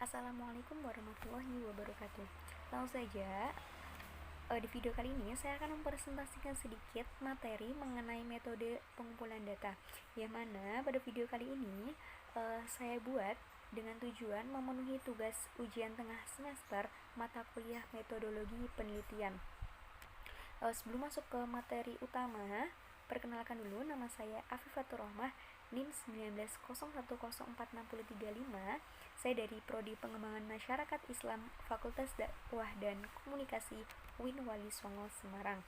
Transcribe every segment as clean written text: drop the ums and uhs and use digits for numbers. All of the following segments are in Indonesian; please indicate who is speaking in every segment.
Speaker 1: Assalamualaikum warahmatullahi wabarakatuh. Langsung saja, di video kali ini saya akan mempresentasikan sedikit materi mengenai metode pengumpulan data. Yang mana pada video kali ini saya buat dengan tujuan memenuhi tugas ujian tengah semester mata kuliah metodologi penelitian. Sebelum masuk ke materi utama, perkenalkan dulu, nama saya Afifatur Rahmah, NIM 1901046035. Saya dari Prodi Pengembangan Masyarakat Islam Fakultas Dakwah dan Komunikasi UIN Wali Songo Semarang.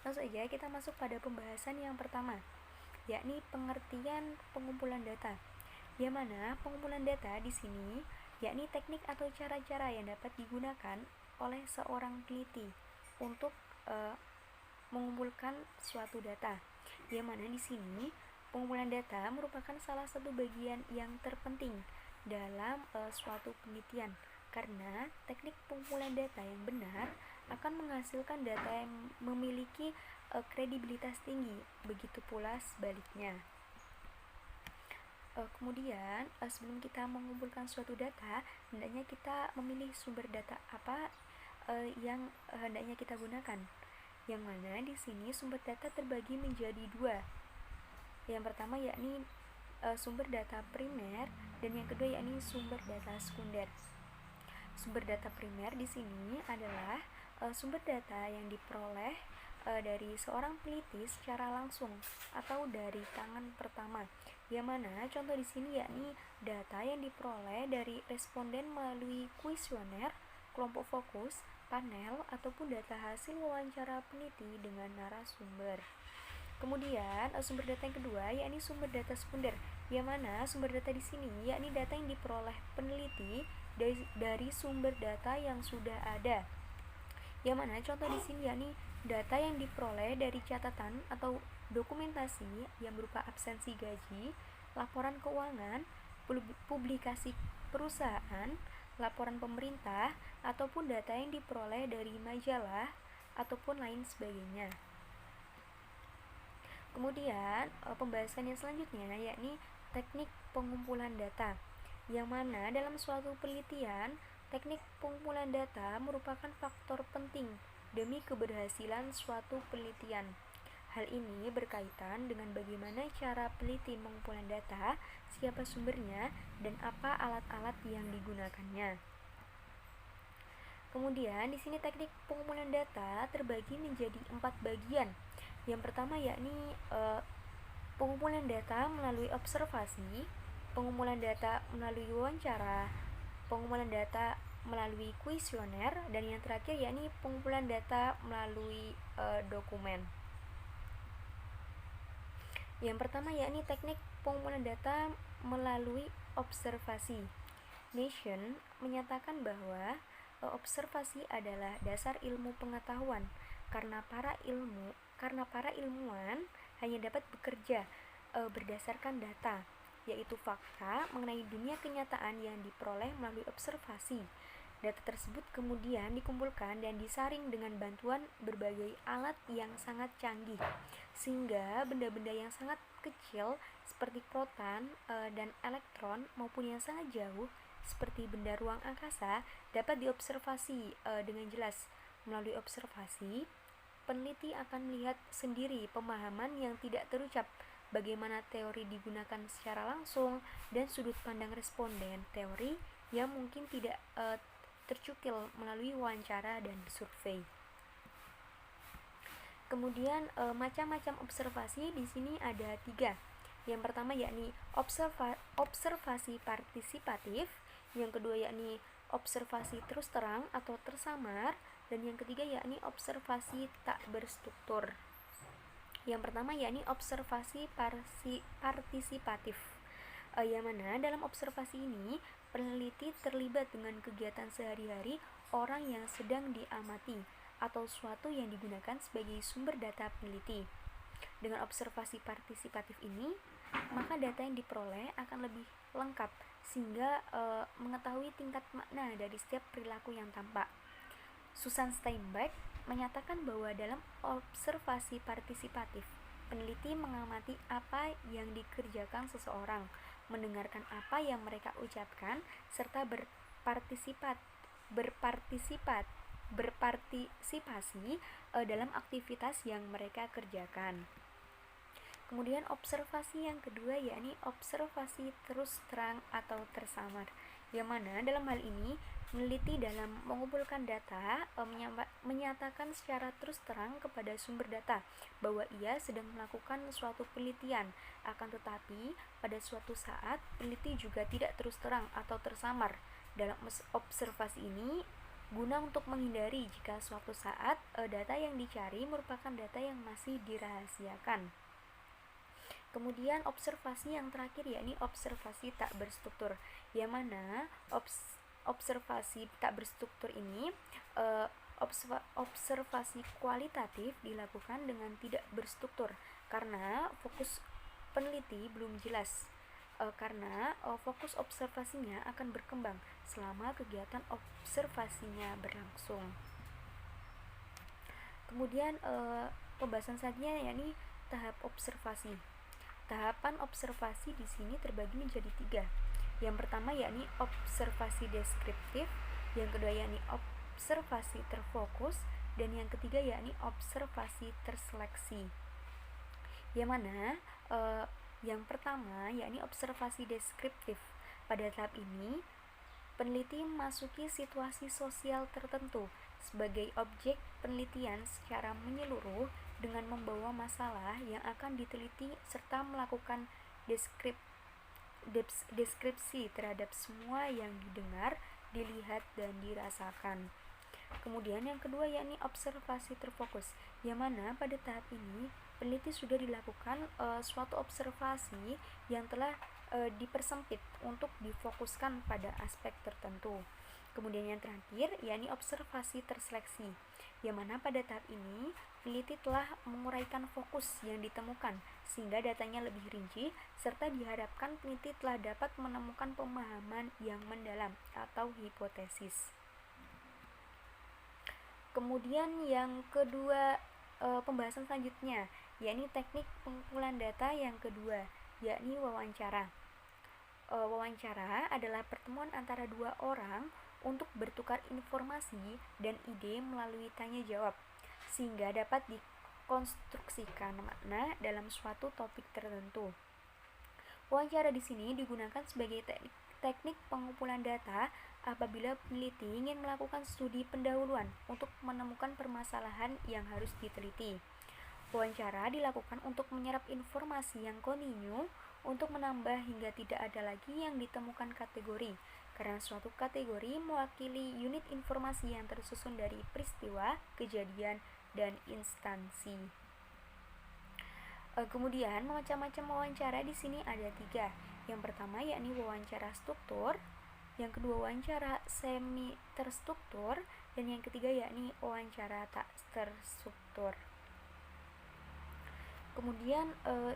Speaker 1: Langsung saja kita masuk pada pembahasan yang pertama, yakni pengertian pengumpulan data. Yang mana pengumpulan data di sini yakni teknik atau cara-cara yang dapat digunakan oleh seorang peneliti untuk mengumpulkan suatu data. Yang mana di sini pengumpulan data merupakan salah satu bagian yang terpenting dalam suatu penelitian, karena teknik pengumpulan data yang benar akan menghasilkan data yang memiliki kredibilitas tinggi, begitu pula sebaliknya. Kemudian sebelum kita mengumpulkan suatu data, hendaknya kita memilih sumber data apa yang hendaknya kita gunakan. Yang mana di sini sumber data terbagi menjadi dua. Yang pertama yakni sumber data primer, dan yang kedua yakni sumber data sekunder. Sumber data primer di sini adalah sumber data yang diperoleh dari seorang peneliti secara langsung atau dari tangan pertama. Yang mana contoh di sini yakni data yang diperoleh dari responden melalui kuesioner, kelompok fokus, panel, ataupun data hasil wawancara peneliti dengan narasumber. Kemudian sumber data yang kedua yakni sumber data sekunder, yang mana sumber data di sini yakni data yang diperoleh peneliti dari sumber data yang sudah ada. Yang mana contoh di sini yakni data yang diperoleh dari catatan atau dokumentasi yang berupa absensi gaji, laporan keuangan, publikasi perusahaan, laporan pemerintah, ataupun data yang diperoleh dari majalah ataupun lain sebagainya. Kemudian pembahasan yang selanjutnya yakni teknik pengumpulan data, yang mana dalam suatu penelitian teknik pengumpulan data merupakan faktor penting demi keberhasilan suatu penelitian. Hal ini berkaitan dengan bagaimana cara peneliti mengumpulkan data, siapa sumbernya, dan apa alat-alat yang digunakannya. Kemudian di sini teknik pengumpulan data terbagi menjadi 4 bagian. Yang pertama yakni pengumpulan data melalui observasi, pengumpulan data melalui wawancara, pengumpulan data melalui kuesioner, dan yang terakhir yakni pengumpulan data melalui dokumen. Yang pertama yakni teknik pengumpulan data melalui observasi. Nation menyatakan bahwa observasi adalah dasar ilmu pengetahuan, karena para ilmuwan hanya dapat bekerja berdasarkan data, yaitu fakta mengenai dunia kenyataan yang diperoleh melalui observasi. Data tersebut kemudian dikumpulkan dan disaring dengan bantuan berbagai alat yang sangat canggih, sehingga benda-benda yang sangat kecil seperti proton dan elektron maupun yang sangat jauh seperti benda ruang angkasa dapat diobservasi dengan jelas. Melalui observasi, peneliti akan melihat sendiri pemahaman yang tidak terucap, bagaimana teori digunakan secara langsung, dan sudut pandang responden teori yang mungkin tidak tercukil melalui wawancara dan survei. Kemudian macam-macam observasi di sini ada 3. Yang pertama yakni observasi partisipatif, yang kedua yakni observasi terus terang atau tersamar, dan yang ketiga yakni observasi tak berstruktur. Yang pertama yakni observasi partisipatif, yang mana dalam observasi ini peneliti terlibat dengan kegiatan sehari-hari orang yang sedang diamati atau suatu yang digunakan sebagai sumber data peneliti. Dengan observasi partisipatif ini, maka data yang diperoleh akan lebih lengkap sehingga mengetahui tingkat makna dari setiap perilaku yang tampak. Susan Steinbeck menyatakan bahwa dalam observasi partisipatif, peneliti mengamati apa yang dikerjakan seseorang, mendengarkan apa yang mereka ucapkan, serta berpartisipasi dalam aktivitas yang mereka kerjakan. Kemudian observasi yang kedua yakni observasi terus terang atau tersamar, yang mana dalam hal ini meneliti dalam mengumpulkan data menyatakan secara terus terang kepada sumber data bahwa ia sedang melakukan suatu penelitian, akan tetapi pada suatu saat peneliti juga tidak terus terang atau tersamar dalam observasi ini, guna untuk menghindari jika suatu saat data yang dicari merupakan data yang masih dirahasiakan. Kemudian observasi yang terakhir yakni observasi tak berstruktur, yang mana observasi tak berstruktur ini observasi kualitatif dilakukan dengan tidak berstruktur karena fokus peneliti belum jelas, karena fokus observasinya akan berkembang selama kegiatan observasinya berlangsung. Kemudian pembahasan selanjutnya yakni tahap observasi. Tahapan observasi di sini terbagi menjadi 3. Yang pertama yakni observasi deskriptif, yang kedua yakni observasi terfokus, dan yang ketiga yakni observasi terseleksi. Yang mana yang pertama yakni observasi deskriptif. Pada tahap ini peneliti memasuki situasi sosial tertentu sebagai objek penelitian secara menyeluruh dengan membawa masalah yang akan diteliti serta melakukan deskripsi terhadap semua yang didengar, dilihat, dan dirasakan. Kemudian yang kedua yakni observasi terfokus, yang mana pada tahap ini peneliti sudah dilakukan suatu observasi yang telah dipersempit untuk difokuskan pada aspek tertentu. Kemudian yang terakhir yakni observasi terseleksi, yang mana pada tahap ini peneliti telah menguraikan fokus yang ditemukan sehingga datanya lebih rinci, serta diharapkan peneliti telah dapat menemukan pemahaman yang mendalam atau hipotesis. Kemudian yang kedua, pembahasan selanjutnya yakni teknik pengumpulan data yang kedua, yakni wawancara. Wawancara adalah pertemuan antara dua orang untuk bertukar informasi dan ide melalui tanya jawab, sehingga dapat dikonstruksikan makna dalam suatu topik tertentu. Wawancara di sini digunakan sebagai teknik pengumpulan data apabila peneliti ingin melakukan studi pendahuluan untuk menemukan permasalahan yang harus diteliti. Wawancara dilakukan untuk menyerap informasi yang kontinu untuk menambah hingga tidak ada lagi yang ditemukan kategori, karena suatu kategori mewakili unit informasi yang tersusun dari peristiwa, kejadian, dan instansi. Kemudian macam-macam wawancara di sini ada 3. Yang pertama yakni wawancara struktur, yang kedua wawancara semi terstruktur, dan yang ketiga yakni wawancara tak terstruktur. Kemudian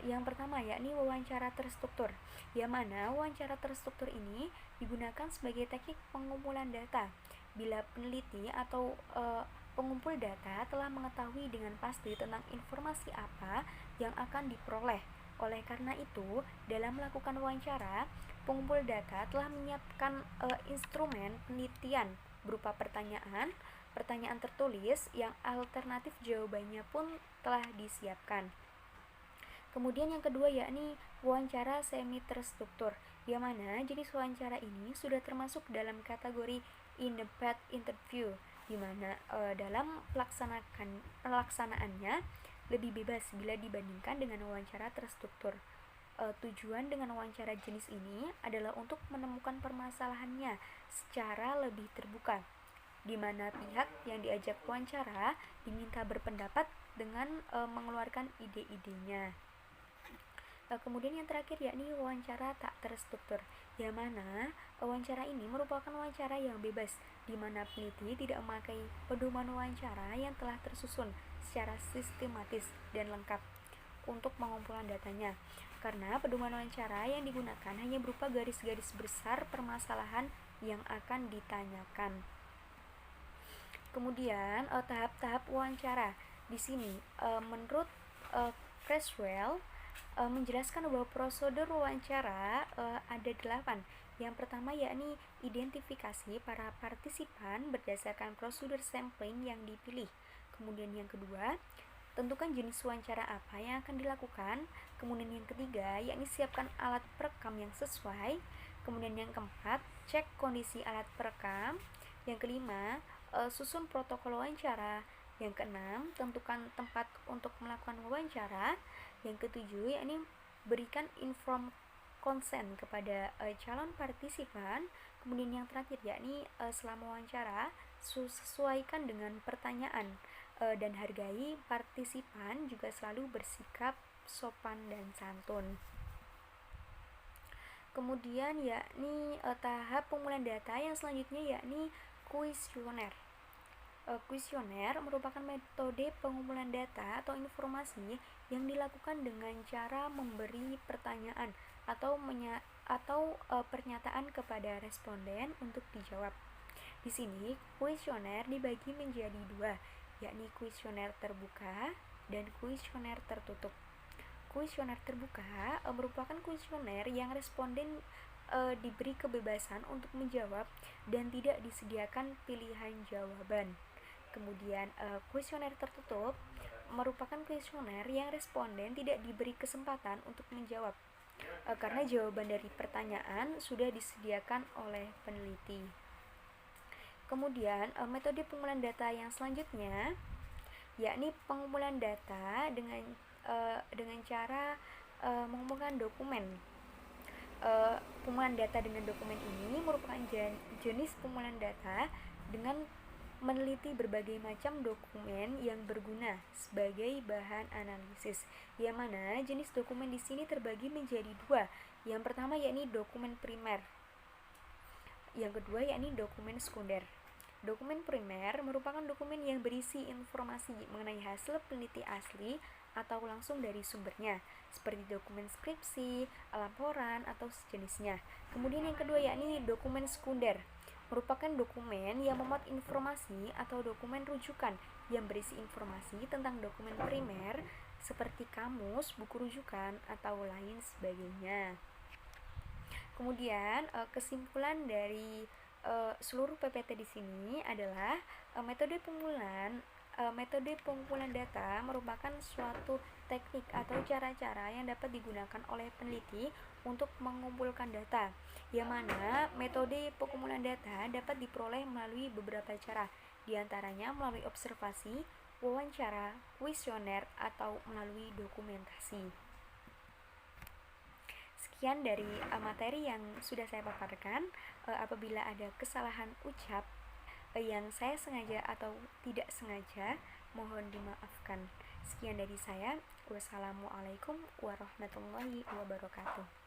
Speaker 1: yang pertama yakni wawancara terstruktur, yang mana wawancara terstruktur ini digunakan sebagai teknik pengumpulan data bila peneliti atau pengumpul data telah mengetahui dengan pasti tentang informasi apa yang akan diperoleh. Oleh karena itu, dalam melakukan wawancara, pengumpul data telah menyiapkan instrumen penelitian berupa pertanyaan tertulis yang alternatif jawabannya pun telah disiapkan. Kemudian yang kedua yakni wawancara semi terstruktur, yang mana jenis wawancara ini sudah termasuk dalam kategori in-depth interview, di mana dalam pelaksanaannya lebih bebas bila dibandingkan dengan wawancara terstruktur. Tujuan dengan wawancara jenis ini adalah untuk menemukan permasalahannya secara lebih terbuka, di mana pihak yang diajak wawancara diminta berpendapat dengan mengeluarkan ide-idenya. Kemudian yang terakhir yakni wawancara tak terstruktur, yang mana wawancara ini merupakan wawancara yang bebas, di mana peneliti tidak memakai pedoman wawancara yang telah tersusun secara sistematis dan lengkap untuk pengumpulan datanya, karena pedoman wawancara yang digunakan hanya berupa garis-garis besar permasalahan yang akan ditanyakan. Kemudian tahap-tahap wawancara di sini menurut Creswell menjelaskan bahwa prosedur wawancara ada 8. Yang pertama yakni identifikasi para partisipan berdasarkan prosedur sampling yang dipilih. Kemudian yang kedua, tentukan jenis wawancara apa yang akan dilakukan. Kemudian yang ketiga, yakni siapkan alat perekam yang sesuai. Kemudian yang keempat, cek kondisi alat perekam. Yang kelima, susun protokol wawancara. Yang keenam, tentukan tempat untuk melakukan wawancara. Yang ketujuh, yakni berikan inform konsen kepada calon partisipan. Kemudian yang terakhir, yakni selama wawancara sesuaikan dengan pertanyaan dan hargai partisipan juga selalu bersikap sopan dan santun. Kemudian yakni tahap pengumpulan data yang selanjutnya yakni kuesioner. Kuesioner merupakan metode pengumpulan data atau informasi yang dilakukan dengan cara memberi pertanyaan atau pernyataan kepada responden untuk dijawab. Di sini kuesioner dibagi menjadi dua, yakni kuesioner terbuka dan kuesioner tertutup. Kuesioner terbuka merupakan kuesioner yang responden diberi kebebasan untuk menjawab dan tidak disediakan pilihan jawaban. Kemudian kuesioner tertutup merupakan kuesioner yang responden tidak diberi kesempatan untuk menjawab karena jawaban dari pertanyaan sudah disediakan oleh peneliti. Kemudian metode pengumpulan data yang selanjutnya yakni pengumpulan data dengan cara mengumpulkan dokumen. Pengumpulan data dengan dokumen ini merupakan jenis pengumpulan data dengan meneliti berbagai macam dokumen yang berguna sebagai bahan analisis. Yang mana jenis dokumen di sini terbagi menjadi dua. Yang pertama yakni dokumen primer. Yang kedua yakni dokumen sekunder. Dokumen primer merupakan dokumen yang berisi informasi mengenai hasil peneliti asli atau langsung dari sumbernya, seperti dokumen skripsi, laporan, atau sejenisnya. Kemudian yang kedua yakni dokumen sekunder, merupakan dokumen yang memuat informasi atau dokumen rujukan yang berisi informasi tentang dokumen primer seperti kamus, buku rujukan, atau lain sebagainya. Kemudian kesimpulan dari seluruh PPT di sini adalah metode pengumpulan data merupakan suatu teknik atau cara-cara yang dapat digunakan oleh peneliti untuk mengumpulkan data, yang mana metode pengumpulan data dapat diperoleh melalui beberapa cara, diantaranya melalui observasi, wawancara, kuesioner, atau melalui dokumentasi. Sekian dari materi yang sudah saya paparkan. Apabila ada kesalahan ucap yang saya sengaja atau tidak sengaja, mohon dimaafkan. Sekian dari saya. Wassalamualaikum warahmatullahi wabarakatuh.